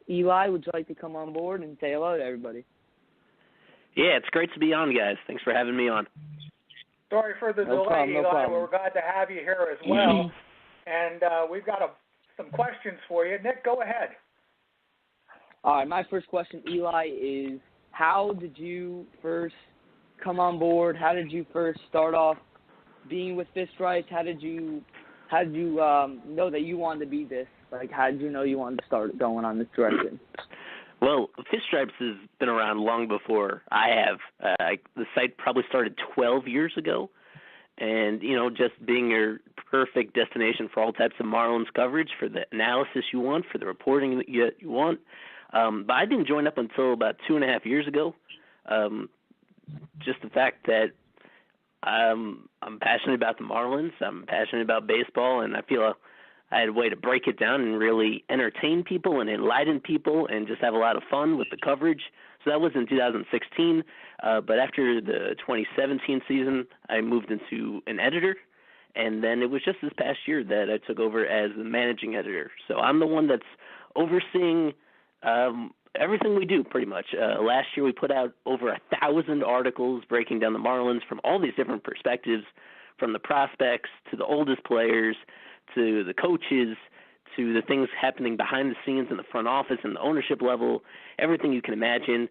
Eli, would you like to come on board and say hello to everybody? Yeah, it's great to be on, guys. Thanks for having me on. Sorry for the delay, Eli. We're glad to have you here as well. And we've got some questions for you. Nick, go ahead. All right, my first question, Eli, is how did you first come on board? How did you first start off being with Fish Stripes? How did you know that you wanted to be this? Like, how did you know you wanted to start going on this direction? Well, Fish Stripes has been around long before I have. The site probably started 12 years ago. And, just being your perfect destination for all types of Marlins coverage, for the analysis you want, for the reporting that you want. But I didn't join up until about 2.5 years ago. Just the fact that I'm passionate about the Marlins. I'm passionate about baseball, and I feel I had a way to break it down and really entertain people and enlighten people and just have a lot of fun with the coverage. So that was in 2016. But after the 2017 season, I moved into an editor, and then it was just this past year that I took over as the managing editor. So I'm the one that's overseeing everything we do, pretty much. Last year we put out over 1,000 articles breaking down the Marlins from all these different perspectives, from the prospects to the oldest players to the coaches to the things happening behind the scenes in the front office and the ownership level, everything you can imagine.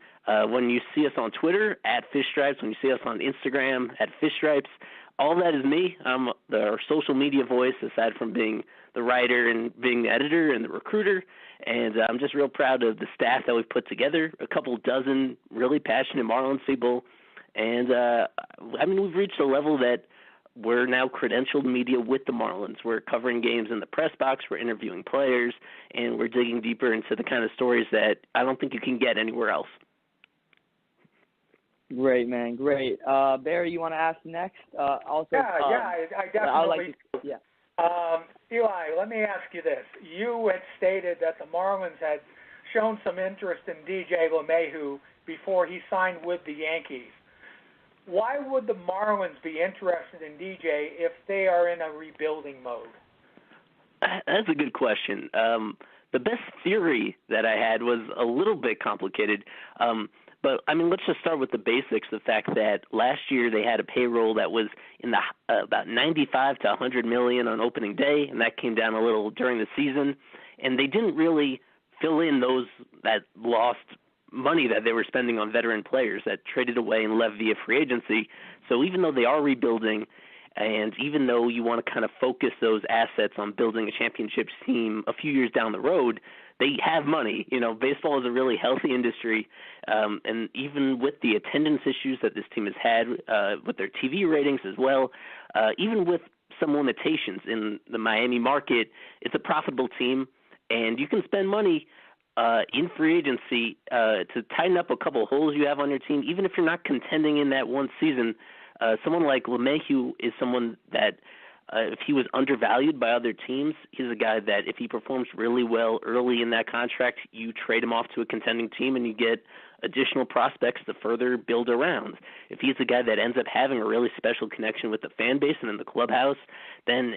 When you see us on Twitter, @FishStripes, when you see us on Instagram, @FishStripes, all that is me. I'm our social media voice, aside from being the writer and being the editor and the recruiter. And I'm just real proud of the staff that we've put together, a couple dozen really passionate Marlins people. And, we've reached a level that we're now credentialed media with the Marlins. We're covering games in the press box, we're interviewing players, and we're digging deeper into the kind of stories that I don't think you can get anywhere else. Great, man, great. Barry, you want to ask next? I definitely. Eli, let me ask you this. You had stated that the Marlins had shown some interest in DJ LeMahieu before he signed with the Yankees. Why would the Marlins be interested in DJ if they are in a rebuilding mode? That's a good question. The best theory that I had was a little bit complicated. But, let's just start with the basics, the fact that last year they had a payroll that was in the about $95 to $100 million on opening day, and that came down a little during the season. And they didn't really fill in that lost money that they were spending on veteran players that traded away and left via free agency. So even though they are rebuilding, and even though you want to kind of focus those assets on building a championship team a few years down the road, they have money. Baseball is a really healthy industry, and even with the attendance issues that this team has had with their TV ratings as well, even with some limitations in the Miami market, it's a profitable team, and you can spend money in free agency to tighten up a couple of holes you have on your team, even if you're not contending in that one season. Someone like LeMahieu is someone that if he was undervalued by other teams, he's a guy that if he performs really well early in that contract, you trade him off to a contending team and you get additional prospects to further build around. If he's a guy that ends up having a really special connection with the fan base and in the clubhouse, then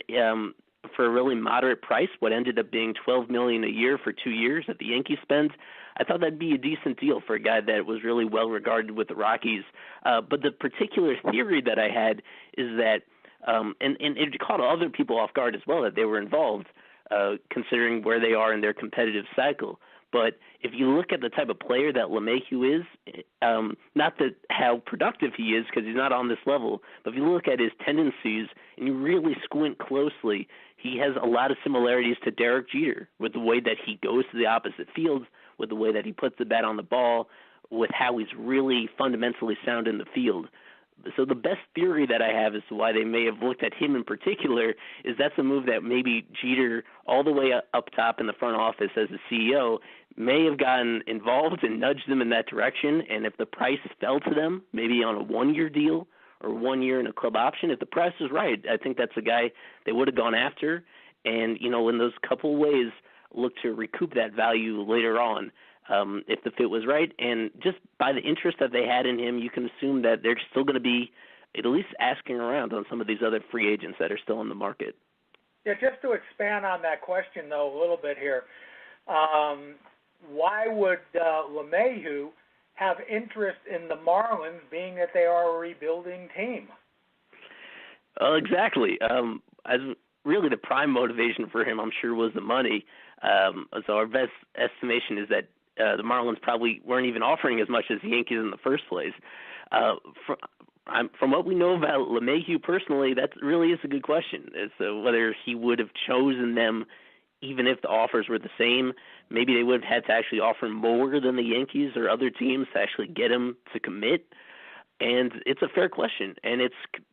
for a really moderate price, what ended up being $12 million a year for 2 years that the Yankees spent, I thought that'd be a decent deal for a guy that was really well regarded with the Rockies. But the particular theory that I had is that, and it caught other people off guard as well that they were involved, considering where they are in their competitive cycle. But if you look at the type of player that LeMahieu is, not that how productive he is because he's not on this level, but if you look at his tendencies and you really squint closely, he has a lot of similarities to Derek Jeter with the way that he goes to the opposite field, with the way that he puts the bat on the ball, with how he's really fundamentally sound in the field. So the best theory that I have as to why they may have looked at him in particular is that's a move that maybe Jeter, all the way up top in the front office as the CEO, may have gotten involved and nudged them in that direction. And if the price fell to them, maybe on a one-year deal or 1 year in a club option, if the price is right, I think that's a guy they would have gone after. And, in those couple ways, look to recoup that value later on. If the fit was right, and just by the interest that they had in him, you can assume that they're still going to be at least asking around on some of these other free agents that are still in the market. would LeMahieu have interest in the Marlins, being that they are a rebuilding team? Exactly. As really the prime motivation for him, I'm sure, was the money. So our best estimation is that the Marlins probably weren't even offering as much as the Yankees in the first place. From what we know about LeMahieu personally, that really is a good question as to whether he would have chosen them even if the offers were the same. Maybe they would have had to actually offer more than the Yankees or other teams to actually get him to commit. And it's a fair question, and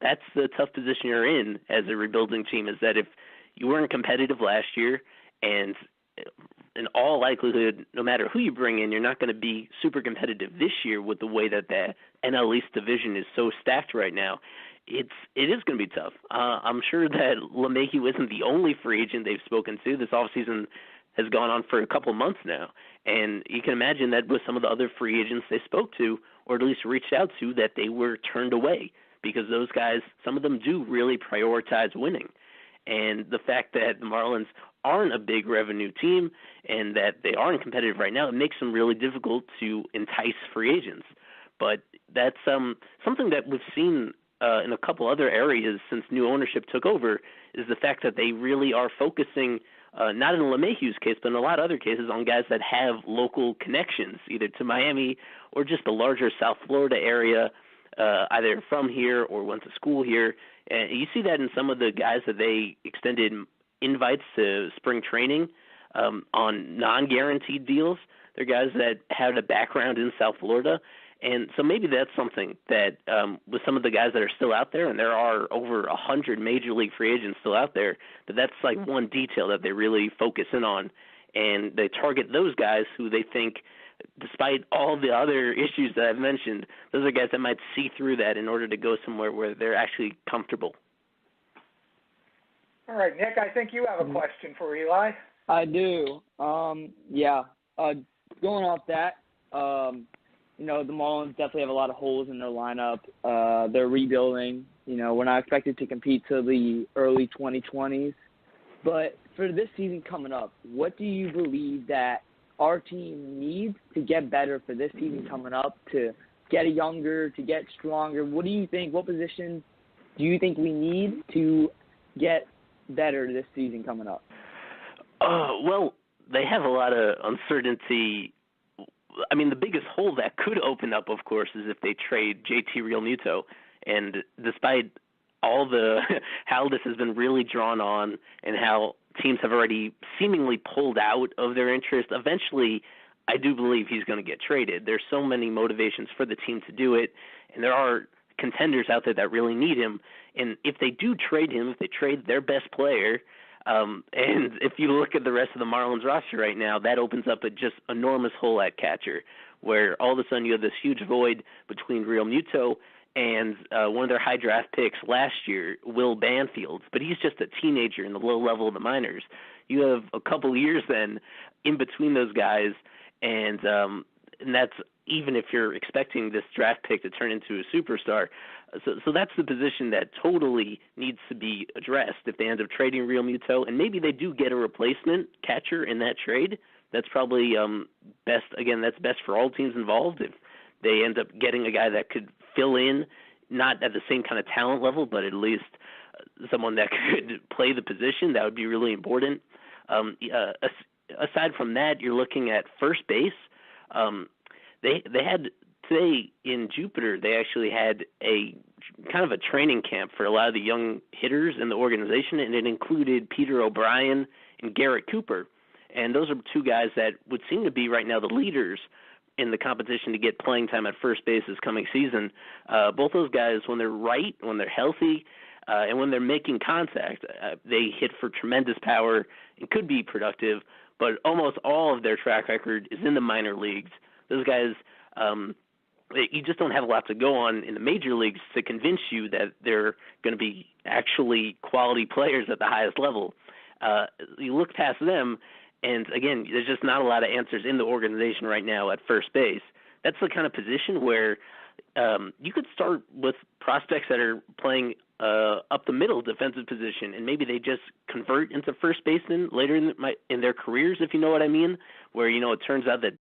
that's the tough position you're in as a rebuilding team, is that if you weren't competitive last year, and in all likelihood, no matter who you bring in, you're not going to be super competitive this year with the way that the NL East division is so stacked right now. It is going to be tough. I'm sure that LeMahieu isn't the only free agent they've spoken to. This offseason has gone on for a couple months now, and you can imagine that with some of the other free agents they spoke to, or at least reached out to, that they were turned away because those guys, some of them do really prioritize winning. And the fact that the Marlins aren't a big revenue team and that they aren't competitive right now, it makes them really difficult to entice free agents. But that's something that we've seen in a couple other areas since new ownership took over, is the fact that they really are focusing, not in LeMahieu's case, but in a lot of other cases, on guys that have local connections, either to Miami or just the larger South Florida area, either from here or went to school here. And you see that in some of the guys that they extended invites to spring training on non-guaranteed deals. They're guys that had a background in South Florida. And so maybe that's something that with some of the guys that are still out there, and there are over 100 major league free agents still out there, that's like one detail that they really focus in on. And they target those guys who they think, despite all the other issues that I've mentioned, those are guys that might see through that in order to go somewhere where they're actually comfortable. All right, Nick, I think you have a question for Eli. I do. Going off that, the Marlins definitely have a lot of holes in their lineup. They're rebuilding. We're not expected to compete till the early 2020s. But for this season coming up, what do you believe that our team needs to get better for this season coming up, to get younger, to get stronger? What do you think? What positions do you think we need to get better this season coming up? Well, they have a lot of uncertainty. I mean, the biggest hole that could open up, of course, is if they trade JT Realmuto. And despite all the how this has been really drawn on and how teams have already seemingly pulled out of their interest, eventually I do believe he's going to get traded. There's so many motivations for the team to do it, and there are contenders out there that really need him. And if they do trade him, if they trade their best player, and if you look at the rest of the Marlins roster right now, that opens up a just enormous hole at catcher, where all of a sudden you have this huge void between Realmuto and one of their high draft picks last year, Will Banfield. But he's just a teenager in the low level of the minors. You have a couple years then in between those guys, and that's even if you're expecting this draft pick to turn into a superstar. So that's the position that totally needs to be addressed if they end up trading Realmuto, and maybe they do get a replacement catcher in that trade. That's probably best. Again, that's best for all teams involved. If they end up getting a guy that could fill in, not at the same kind of talent level, but at least someone that could play the position, that would be really important. Aside from that, you're looking at first base. They had today in Jupiter, they actually had a kind of a training camp for a lot of the young hitters in the organization, and it included Peter O'Brien and Garrett Cooper. And those are two guys that would seem to be right now the leaders in the competition to get playing time at first base this coming season. Both those guys, when they're right, when they're healthy, and when they're making contact, they hit for tremendous power and could be productive, but almost all of their track record is in the minor leagues. Those guys, you just don't have a lot to go on in the major leagues to convince you that they're going to be actually quality players at the highest level. You look past them, and again, there's just not a lot of answers in the organization right now at first base. That's the kind of position where you could start with prospects that are playing up the middle defensive position, and maybe they just convert into first baseman later in their careers, if you know what I mean, where, it turns out that